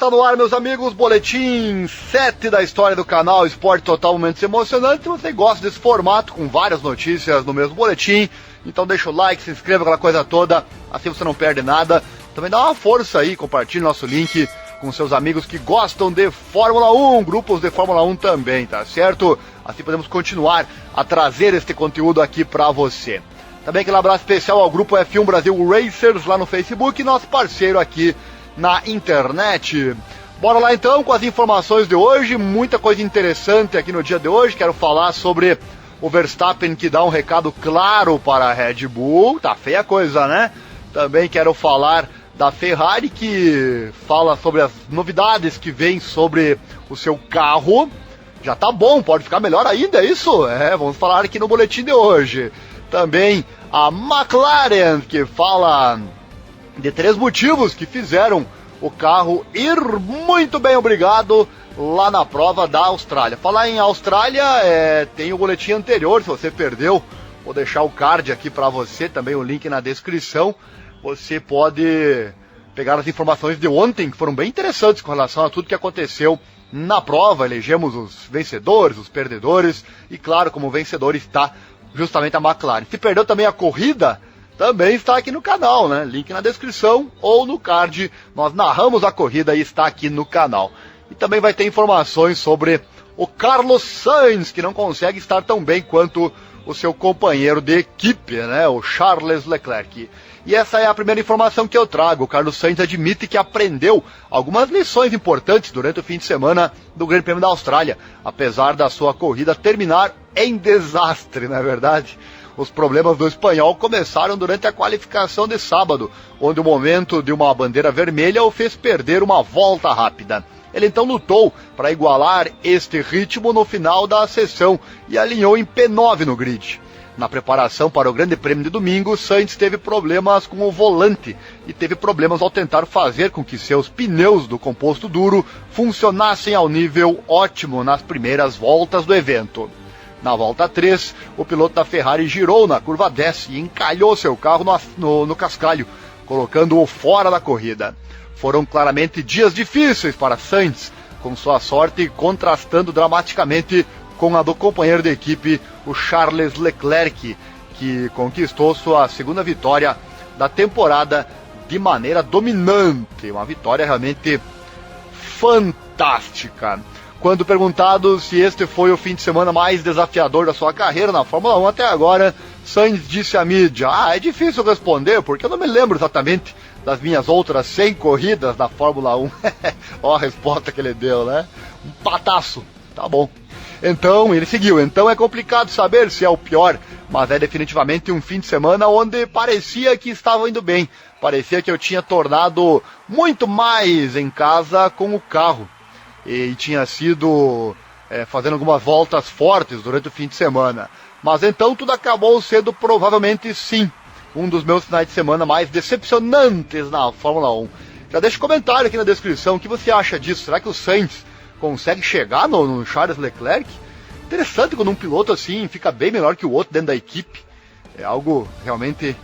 Está no ar, meus amigos, boletim 7 da história do canal Esporte Total Momentos Emocionantes. Se você gosta desse formato, com várias notícias no mesmo boletim, então deixa o like, se inscreva, aquela coisa toda, assim você não perde nada. Também dá uma força aí, compartilhe nosso link com seus amigos que gostam de Fórmula 1, grupos de Fórmula 1 também, tá certo? Assim podemos continuar a trazer este conteúdo aqui pra você. Também aquele abraço especial ao grupo F1 Brasil Racers lá no Facebook, nosso parceiro aqui na internet. Bora lá então com as informações de hoje, muita coisa interessante aqui no dia de hoje. Quero falar sobre o Verstappen, que dá um recado claro para a Red Bull, tá feia a coisa, né? Também quero falar da Ferrari, que fala sobre as novidades que vem sobre o seu carro. Já tá bom, pode ficar melhor ainda, é isso? Vamos falar aqui no boletim de hoje. Também a McLaren, que fala de 3 motivos que fizeram o carro ir muito bem, obrigado, lá na prova da Austrália. Falar em Austrália, tem o boletim anterior, se você perdeu, vou deixar o card aqui para você, também o link na descrição. Você pode pegar as informações de ontem, que foram bem interessantes com relação a tudo que aconteceu na prova. Elegemos os vencedores, os perdedores, e claro, como vencedor está justamente a McLaren. Se perdeu também a corrida, também está aqui no canal, né? Link na descrição ou no card. Nós narramos a corrida e está aqui no canal. E também vai ter informações sobre o Carlos Sainz, que não consegue estar tão bem quanto o seu companheiro de equipe, né? O Charles Leclerc. E essa é a primeira informação que eu trago. O Carlos Sainz admite que aprendeu algumas lições importantes durante o fim de semana do Grande Prêmio da Austrália, apesar da sua corrida terminar em desastre, não é verdade? Os problemas do espanhol começaram durante a qualificação de sábado, onde o momento de uma bandeira vermelha o fez perder uma volta rápida. Ele então lutou para igualar este ritmo no final da sessão e alinhou em P9 no grid. Na preparação para o Grande Prêmio de domingo, Sainz teve problemas com o volante e teve problemas ao tentar fazer com que seus pneus do composto duro funcionassem ao nível ótimo nas primeiras voltas do evento. Na volta 3, o piloto da Ferrari girou na curva 10 e encalhou seu carro no cascalho, colocando-o fora da corrida. Foram claramente dias difíceis para Sainz, com sua sorte contrastando dramaticamente com a do companheiro de equipe, o Charles Leclerc, que conquistou sua segunda vitória da temporada de maneira dominante. Uma vitória realmente fantástica. Quando perguntado se este foi o fim de semana mais desafiador da sua carreira na Fórmula 1 até agora, Sainz disse à mídia: é difícil responder, porque eu não me lembro exatamente das minhas outras 100 corridas na Fórmula 1. Ó a resposta que ele deu, né? Um pataço. Tá bom. Então, ele seguiu. Então é complicado saber se é o pior, mas é definitivamente um fim de semana onde parecia que estava indo bem. Parecia que eu tinha tornado muito mais em casa com o carro. E tinha sido fazendo algumas voltas fortes durante o fim de semana. Mas então tudo acabou sendo provavelmente sim um dos meus finais de semana mais decepcionantes na Fórmula 1. Já deixa um comentário aqui na descrição, o que você acha disso? Será que o Sainz consegue chegar no Charles Leclerc? Interessante quando um piloto assim fica bem melhor que o outro dentro da equipe. É algo realmente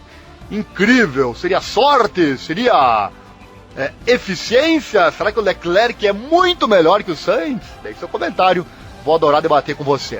incrível. Seria sorte? Seria eficiência? Será que o Leclerc é muito melhor que o Sainz? Deixe seu comentário, vou adorar debater com você.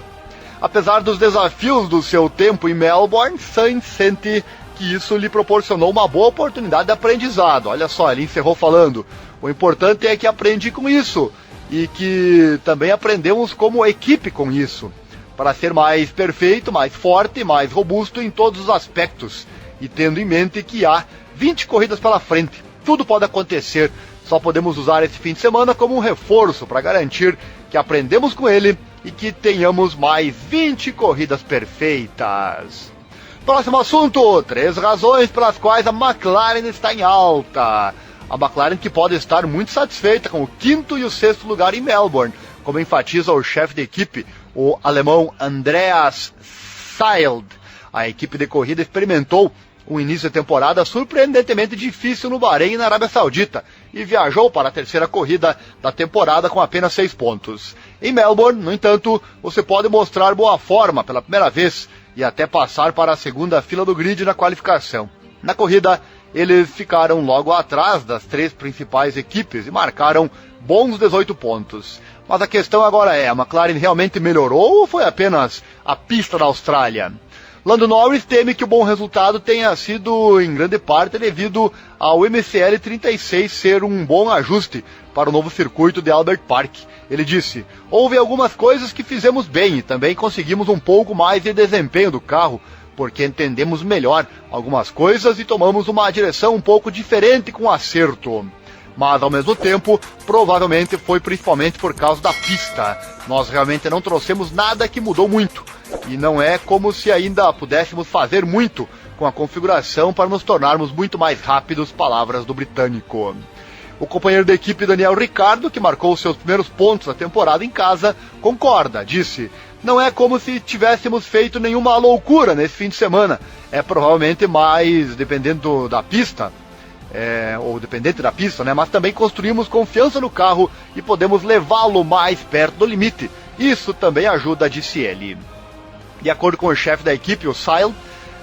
Apesar dos desafios do seu tempo em Melbourne, Sainz sente que isso lhe proporcionou uma boa oportunidade de aprendizado. Olha só, ele encerrou falando: o importante é que aprendi com isso e que também aprendemos como equipe com isso, para ser mais perfeito, mais forte, mais robusto em todos os aspectos, e tendo em mente que há 20 corridas pela frente. Tudo pode acontecer, só podemos usar esse fim de semana como um reforço para garantir que aprendemos com ele e que tenhamos mais 20 corridas perfeitas. Próximo assunto: 3 razões pelas quais a McLaren está em alta. A McLaren, que pode estar muito satisfeita com o 5º e o 6º lugar em Melbourne, como enfatiza o chefe de equipe, o alemão Andreas Seidl. A equipe de corrida experimentou um início de temporada surpreendentemente difícil no Bahrein e na Arábia Saudita, e viajou para a 3ª corrida da temporada com apenas 6 pontos. Em Melbourne, no entanto, você pode mostrar boa forma pela primeira vez e até passar para a 2ª fila do grid na qualificação. Na corrida, eles ficaram logo atrás das 3 principais equipes e marcaram bons 18 pontos. Mas a questão agora é, a McLaren realmente melhorou ou foi apenas a pista da Austrália? Lando Norris teme que o bom resultado tenha sido, em grande parte, devido ao MCL 36 ser um bom ajuste para o novo circuito de Albert Park. Ele disse, houve algumas coisas que fizemos bem e também conseguimos um pouco mais de desempenho do carro, porque entendemos melhor algumas coisas e tomamos uma direção um pouco diferente com acerto. Mas, ao mesmo tempo, provavelmente foi principalmente por causa da pista. Nós realmente não trouxemos nada que mudou muito. E não é como se ainda pudéssemos fazer muito com a configuração para nos tornarmos muito mais rápidos, palavras do britânico. O companheiro da equipe Daniel Ricciardo, que marcou seus primeiros pontos da temporada em casa, concorda, disse, não é como se tivéssemos feito nenhuma loucura nesse fim de semana. É provavelmente mais, dependendo da pista, ou dependente da pista, né? Mas também construímos confiança no carro e podemos levá-lo mais perto do limite. Isso também ajuda, disse ele. De acordo com o chefe da equipe, o Seidl,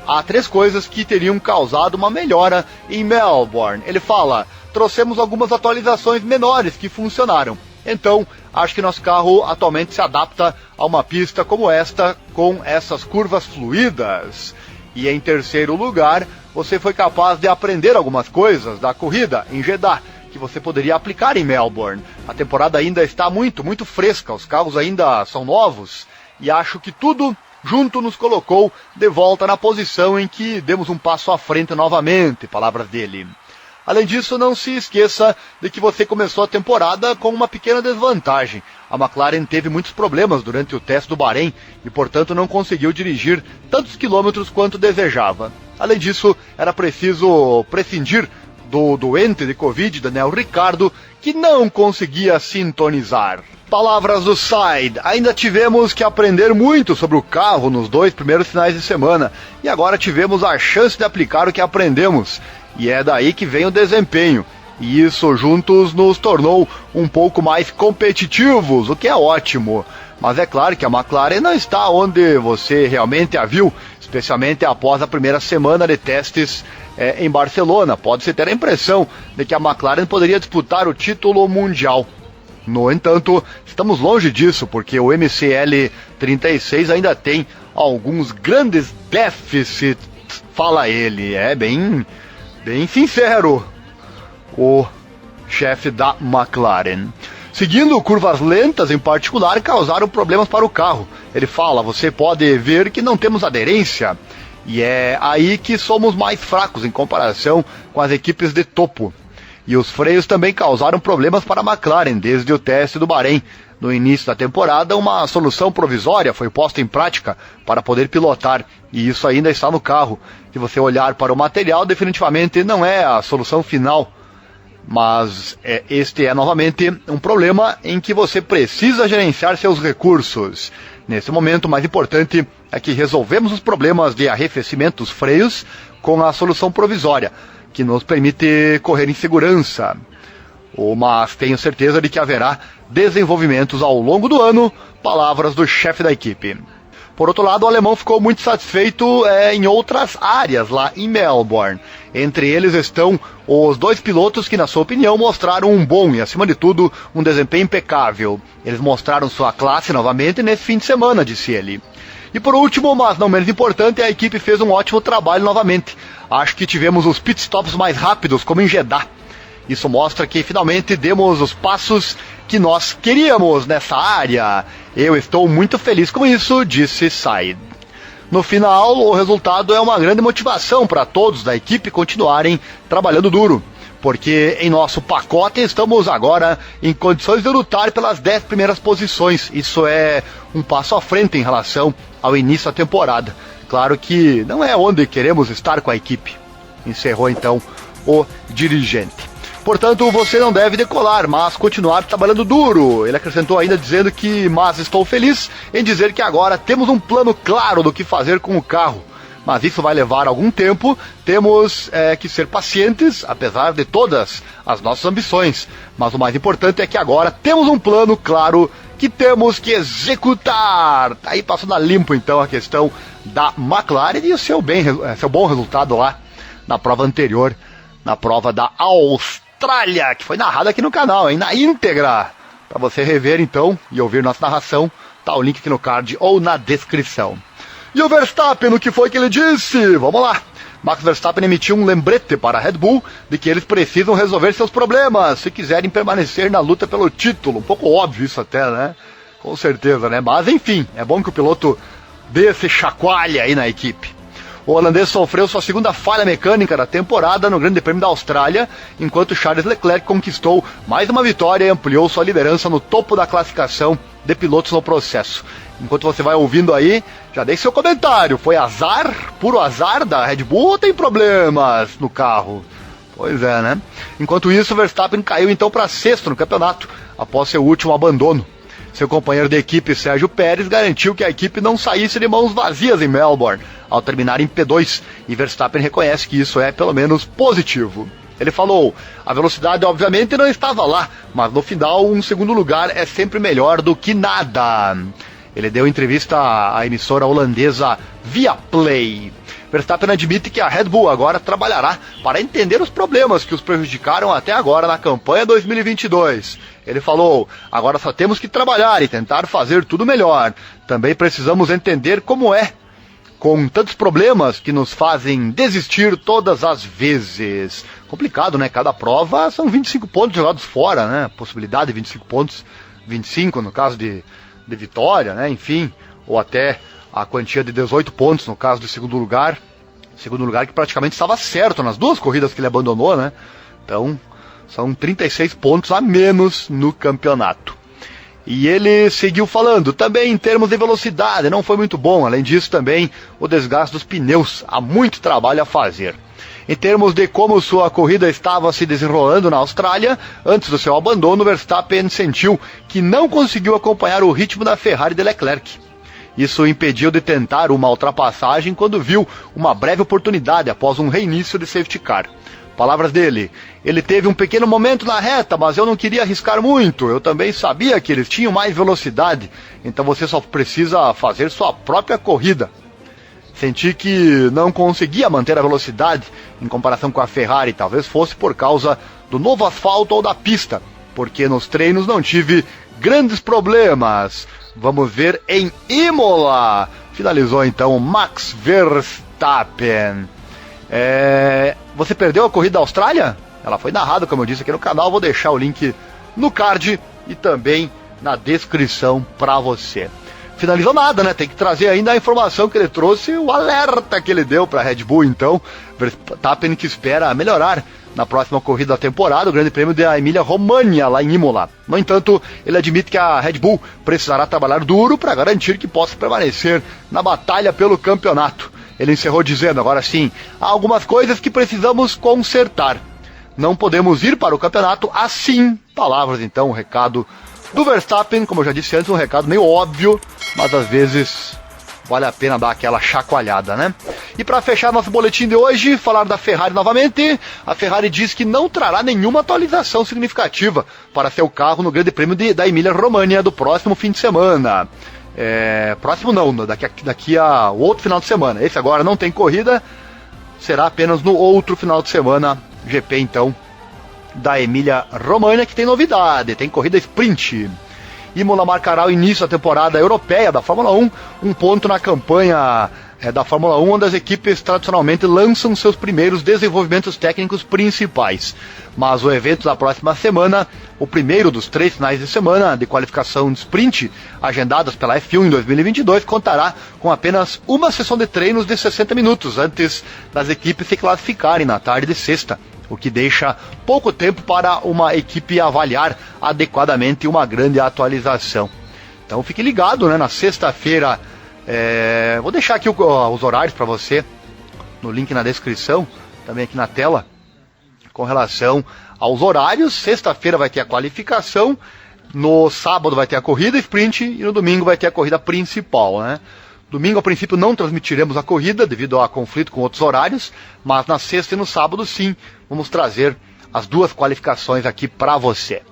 há 3 coisas que teriam causado uma melhora em Melbourne. Ele fala, trouxemos algumas atualizações menores que funcionaram. Então, acho que nosso carro atualmente se adapta a uma pista como esta, com essas curvas fluídas. E em terceiro lugar, você foi capaz de aprender algumas coisas da corrida em Jeddah, que você poderia aplicar em Melbourne. A temporada ainda está muito fresca, os carros ainda são novos, e acho que tudo junto nos colocou de volta na posição em que demos um passo à frente novamente, palavras dele. Além disso, não se esqueça de que você começou a temporada com uma pequena desvantagem. A McLaren teve muitos problemas durante o teste do Bahrein e, portanto, não conseguiu dirigir tantos quilômetros quanto desejava. Além disso, era preciso prescindir do doente de Covid, Daniel Ricciardo, que não conseguia sintonizar. Palavras do Seidl. Ainda tivemos que aprender muito sobre o carro nos 2 primeiros finais de semana e agora tivemos a chance de aplicar o que aprendemos. E é daí que vem o desempenho. E isso juntos nos tornou um pouco mais competitivos, o que é ótimo. Mas é claro que a McLaren não está onde você realmente a viu, especialmente após a primeira semana de testes em Barcelona. Pode-se ter a impressão de que a McLaren poderia disputar o título mundial. No entanto, estamos longe disso, porque o MCL 36 ainda tem alguns grandes déficits, fala ele. É bem sincero, o chefe da McLaren. Seguindo, curvas lentas em particular causaram problemas para o carro. Ele fala, você pode ver que não temos aderência, e é aí que somos mais fracos em comparação com as equipes de topo. E os freios também causaram problemas para a McLaren desde o teste do Bahrein. No início da temporada, uma solução provisória foi posta em prática para poder pilotar, e isso ainda está no carro. Se você olhar para o material, definitivamente não é a solução final, mas este é novamente um problema em que você precisa gerenciar seus recursos. Nesse momento, o mais importante é que resolvemos os problemas de arrefecimento dos freios com a solução provisória, que nos permite correr em segurança. Mas tenho certeza de que haverá desenvolvimentos ao longo do ano, palavras do chefe da equipe. Por outro lado, o alemão ficou muito satisfeito em outras áreas lá em Melbourne. Entre eles estão os 2 pilotos que, na sua opinião, mostraram um bom e, acima de tudo, um desempenho impecável. Eles mostraram sua classe novamente nesse fim de semana, disse ele. E por último, mas não menos importante, a equipe fez um ótimo trabalho novamente. Acho que tivemos os pitstops mais rápidos, como em Jeddah. Isso mostra que finalmente demos os passos que nós queríamos nessa área. Eu estou muito feliz com isso, disse Seidl. No final, o resultado é uma grande motivação para todos da equipe continuarem trabalhando duro, porque em nosso pacote estamos agora em condições de lutar pelas 10 primeiras posições. Isso é um passo à frente em relação ao início da temporada. Claro que não é onde queremos estar com a equipe, encerrou então o dirigente. Portanto, você não deve decolar, mas continuar trabalhando duro. Ele acrescentou ainda dizendo que, mas estou feliz em dizer que agora temos um plano claro do que fazer com o carro. Mas isso vai levar algum tempo, temos que ser pacientes, apesar de todas as nossas ambições. Mas o mais importante é que agora temos um plano claro que temos que executar. Aí passando a limpo então a questão da McLaren e o seu bom resultado lá na prova anterior, na prova da Austrália. Austrália, que foi narrada aqui no canal, hein, na íntegra. Para você rever então e ouvir nossa narração, tá o link aqui no card ou na descrição. E o Verstappen, o que foi que ele disse? Vamos lá. Max Verstappen emitiu um lembrete para a Red Bull de que eles precisam resolver seus problemas se quiserem permanecer na luta pelo título. Um pouco óbvio isso até, né? Com certeza, né? Mas enfim, é bom que o piloto dê esse chacoalha aí na equipe. O holandês sofreu sua segunda falha mecânica da temporada no Grande Prêmio da Austrália, enquanto Charles Leclerc conquistou mais uma vitória e ampliou sua liderança no topo da classificação de pilotos no processo. Enquanto você vai ouvindo aí, já deixe seu comentário. Foi azar, puro azar da Red Bull ou tem problemas no carro? Pois é, né? Enquanto isso, Verstappen caiu então para sexto no campeonato, após seu último abandono. Seu companheiro de equipe, Sérgio Pérez, garantiu que a equipe não saísse de mãos vazias em Melbourne, ao terminar em P2, e Verstappen reconhece que isso é pelo menos positivo. Ele falou, a velocidade obviamente não estava lá, mas no final um segundo lugar é sempre melhor do que nada. Ele deu entrevista à emissora holandesa Viaplay. Verstappen admite que a Red Bull agora trabalhará para entender os problemas que os prejudicaram até agora na campanha 2022. Ele falou, agora só temos que trabalhar e tentar fazer tudo melhor. Também precisamos entender como é, com tantos problemas que nos fazem desistir todas as vezes. Complicado, né? Cada prova são 25 pontos jogados fora, né? Possibilidade de 25 pontos, 25 no caso de vitória, né? Enfim, ou até a quantia de 18 pontos no caso do segundo lugar que praticamente estava certo nas duas corridas que ele abandonou, né? Então, são 36 pontos a menos no campeonato. E ele seguiu falando, também em termos de velocidade, não foi muito bom. Além disso, também o desgaste dos pneus, há muito trabalho a fazer. Em termos de como sua corrida estava se desenrolando na Austrália, antes do seu abandono, Verstappen sentiu que não conseguiu acompanhar o ritmo da Ferrari de Leclerc. Isso o impediu de tentar uma ultrapassagem quando viu uma breve oportunidade após um reinício de safety car. Palavras dele, ele teve um pequeno momento na reta, mas eu não queria arriscar muito, eu também sabia que eles tinham mais velocidade, então você só precisa fazer sua própria corrida. Senti que não conseguia manter a velocidade em comparação com a Ferrari, talvez fosse por causa do novo asfalto ou da pista, porque nos treinos não tive grandes problemas. Vamos ver em Imola. Finalizou então Max Verstappen. Você perdeu a corrida da Austrália? Ela foi narrada, como eu disse aqui no canal. Vou deixar o link no card e também na descrição para você. Finalizou nada, né? Tem que trazer ainda a informação que ele trouxe, o alerta que ele deu para a Red Bull. Então, Verstappen que espera melhorar na próxima corrida da temporada, o Grande Prêmio da Emília-Romagna, lá em Imola. No entanto, ele admite que a Red Bull precisará trabalhar duro para garantir que possa permanecer na batalha pelo campeonato. Ele encerrou dizendo, agora sim, há algumas coisas que precisamos consertar. Não podemos ir para o campeonato assim. Palavras, então, um recado do Verstappen, como eu já disse antes, um recado meio óbvio, mas às vezes vale a pena dar aquela chacoalhada, né? E para fechar nosso boletim de hoje, falar da Ferrari novamente. A Ferrari diz que não trará nenhuma atualização significativa para seu carro no Grande Prêmio da Emília-Romagna do próximo fim de semana. Próximo não, daqui a outro final de semana. Esse agora não tem corrida, será apenas no outro final de semana. GP então da Emília-Romagna, que tem novidade, tem corrida sprint. Imola marcará o início da temporada europeia da Fórmula 1, um ponto na campanha da Fórmula 1, onde as equipes tradicionalmente lançam seus primeiros desenvolvimentos técnicos principais. Mas o evento da próxima semana, o primeiro dos 3 finais de semana de qualificação de sprint, agendados pela F1 em 2022, contará com apenas uma sessão de treinos de 60 minutos antes das equipes se classificarem na tarde de sexta, o que deixa pouco tempo para uma equipe avaliar adequadamente uma grande atualização. Então fique ligado, né? Na sexta-feira, vou deixar aqui os horários para você, no link na descrição, também aqui na tela, com relação aos horários. Sexta-feira vai ter a qualificação, no sábado vai ter a corrida sprint e no domingo vai ter a corrida principal, né? Domingo, a princípio, não transmitiremos a corrida devido a conflito com outros horários, mas na sexta e no sábado, sim, vamos trazer as duas qualificações aqui para você.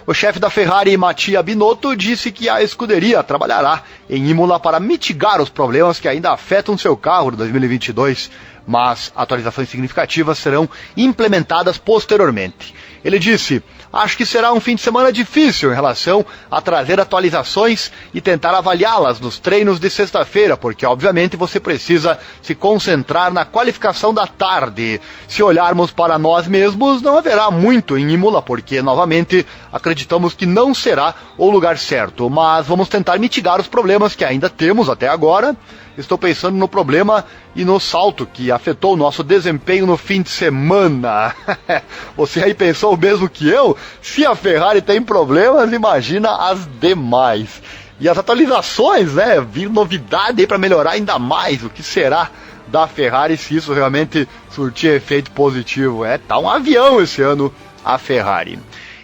O chefe da Ferrari, Mattia Binotto, disse que a escuderia trabalhará em Imola para mitigar os problemas que ainda afetam seu carro de 2022, mas atualizações significativas serão implementadas posteriormente. Ele disse: acho que será um fim de semana difícil em relação a trazer atualizações e tentar avaliá-las nos treinos de sexta-feira, porque obviamente você precisa se concentrar na qualificação da tarde. Se olharmos para nós mesmos, não haverá muito em Imola, porque novamente acreditamos que não será o lugar certo, mas vamos tentar mitigar os problemas que ainda temos até agora. Estou pensando no problema e no salto que afetou o nosso desempenho no fim de semana. Você aí pensou o mesmo que eu? Se a Ferrari tem problemas, imagina as demais. E as atualizações, né? Vir novidade aí para melhorar ainda mais. O que será da Ferrari se isso realmente surtir efeito positivo? Tá um avião esse ano a Ferrari.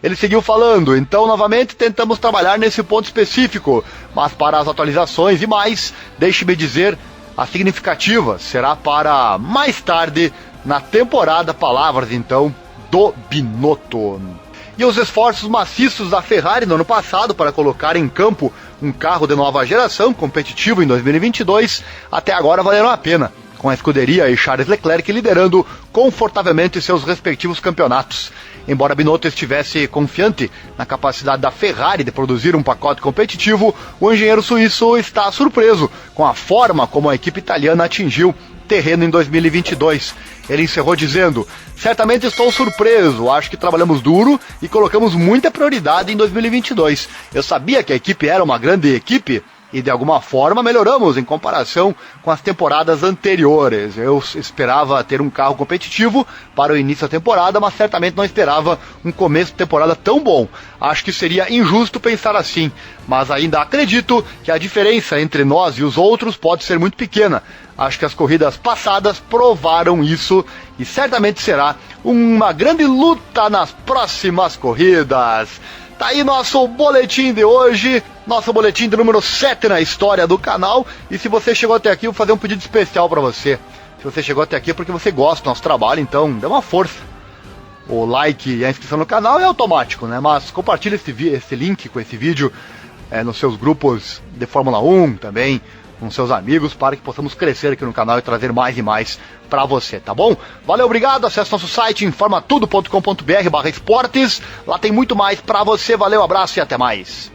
Ele seguiu falando: então novamente tentamos trabalhar nesse ponto específico, mas para as atualizações e mais, deixe-me dizer, a significativa será para mais tarde na temporada. Palavras então do Binotto. E os esforços maciços da Ferrari no ano passado para colocar em campo um carro de nova geração competitivo em 2022 até agora valeram a pena, com a escuderia e Charles Leclerc liderando confortavelmente seus respectivos campeonatos. Embora Binotto estivesse confiante na capacidade da Ferrari de produzir um pacote competitivo, o engenheiro suíço está surpreso com a forma como a equipe italiana atingiu terreno em 2022. Ele encerrou dizendo: certamente estou surpreso, acho que trabalhamos duro e colocamos muita prioridade em 2022. Eu sabia que a equipe era uma grande equipe e de alguma forma melhoramos em comparação com as temporadas anteriores. Eu esperava ter um carro competitivo para o início da temporada, mas certamente não esperava um começo de temporada tão bom. Acho que seria injusto pensar assim, mas ainda acredito que a diferença entre nós e os outros pode ser muito pequena. Acho que as corridas passadas provaram isso e certamente será uma grande luta nas próximas corridas. Tá aí nosso boletim de hoje, nosso boletim de número 7 na história do canal. E se você chegou até aqui, eu vou fazer um pedido especial para você. Se você chegou até aqui é porque você gosta do nosso trabalho, então dê uma força. O like e a inscrição no canal é automático, né? Mas compartilhe esse link com esse vídeo nos seus grupos de Fórmula 1 também, com seus amigos, para que possamos crescer aqui no canal e trazer mais e mais para você, tá bom? Valeu, obrigado, acesse nosso site informatudo.com.br/esportes, lá tem muito mais para você, valeu, abraço e até mais.